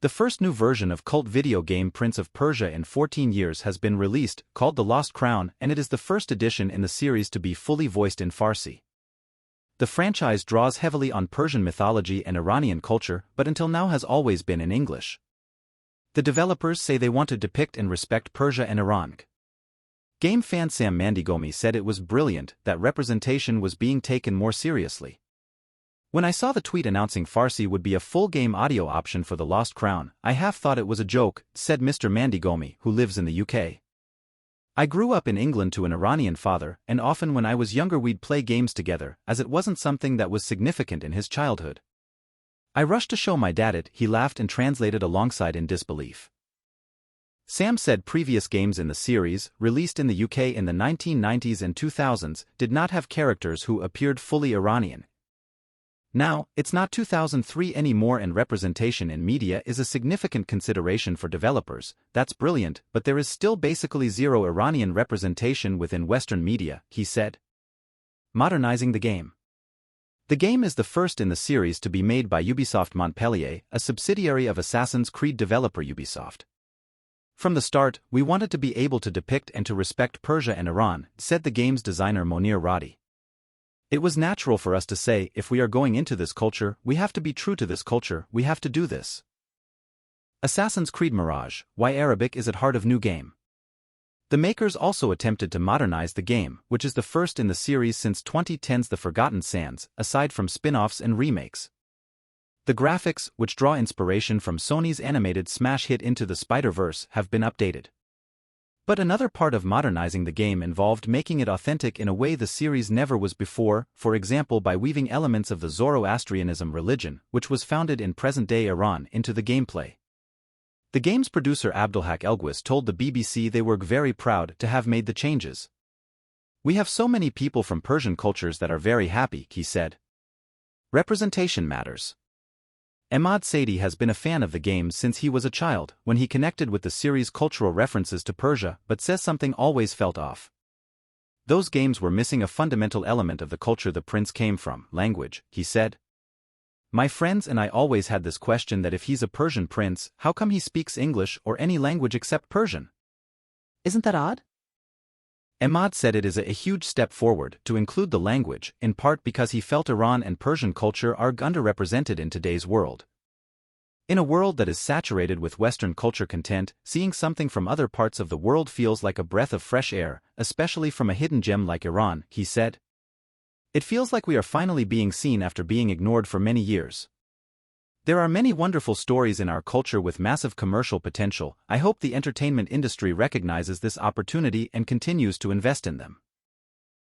The first new version of cult video game Prince of Persia in 14 years has been released, called The Lost Crown, and it is the first edition in the series to be fully voiced in Farsi. The franchise draws heavily on Persian mythology and Iranian culture, but until now has always been in English. The developers say they want to depict and respect Persia and Iran. Game fan Sam Mandi-Gohmi said it was brilliant that representation was being taken more seriously. When I saw the tweet announcing Farsi would be a full game audio option for The Lost Crown, I half thought it was a joke, said Mr Mandi-Gohmi, who lives in the UK. I grew up in England to an Iranian father, and often when I was younger we'd play games together, as it wasn't something that was significant in his childhood. I rushed to show my dad it, he laughed and translated alongside in disbelief. Sam said previous games in the series, released in the UK in the 1990s and 2000s, did not have characters who appeared fully Iranian. Now, it's not 2003 anymore and representation in media is a significant consideration for developers. That's brilliant, but there is still basically zero Iranian representation within Western media, he said. Modernizing the game. The game is the first in the series to be made by Ubisoft Montpellier, a subsidiary of Assassin's Creed developer Ubisoft. From the start, we wanted to be able to depict and to respect Persia and Iran, said the game's designer Monir Radi. It was natural for us to say, if we are going into this culture, we have to be true to this culture, we have to do this. Assassin's Creed Mirage, why Arabic is at heart of new game. The makers also attempted to modernize the game, which is the first in the series since 2010's The Forgotten Sands, aside from spin-offs and remakes. The graphics, which draw inspiration from Sony's animated smash hit Into the Spider-Verse, have been updated. But another part of modernizing the game involved making it authentic in a way the series never was before, for example by weaving elements of the Zoroastrianism religion, which was founded in present-day Iran, into the gameplay. The game's producer Abdulhak Elgwis told the BBC they were very proud to have made the changes. We have so many people from Persian cultures that are very happy, he said. Representation matters. Ahmad Saidi has been a fan of the game since he was a child, when he connected with the series' cultural references to Persia, but says something always felt off. Those games were missing a fundamental element of the culture the prince came from, language, he said. My friends and I always had this question that if he's a Persian prince, how come he speaks English or any language except Persian? Isn't that odd? Ahmad said it is a huge step forward to include the language, in part because he felt Iran and Persian culture are underrepresented in today's world. In a world that is saturated with Western culture content, seeing something from other parts of the world feels like a breath of fresh air, especially from a hidden gem like Iran, he said. It feels like we are finally being seen after being ignored for many years. There are many wonderful stories in our culture with massive commercial potential. I hope the entertainment industry recognizes this opportunity and continues to invest in them.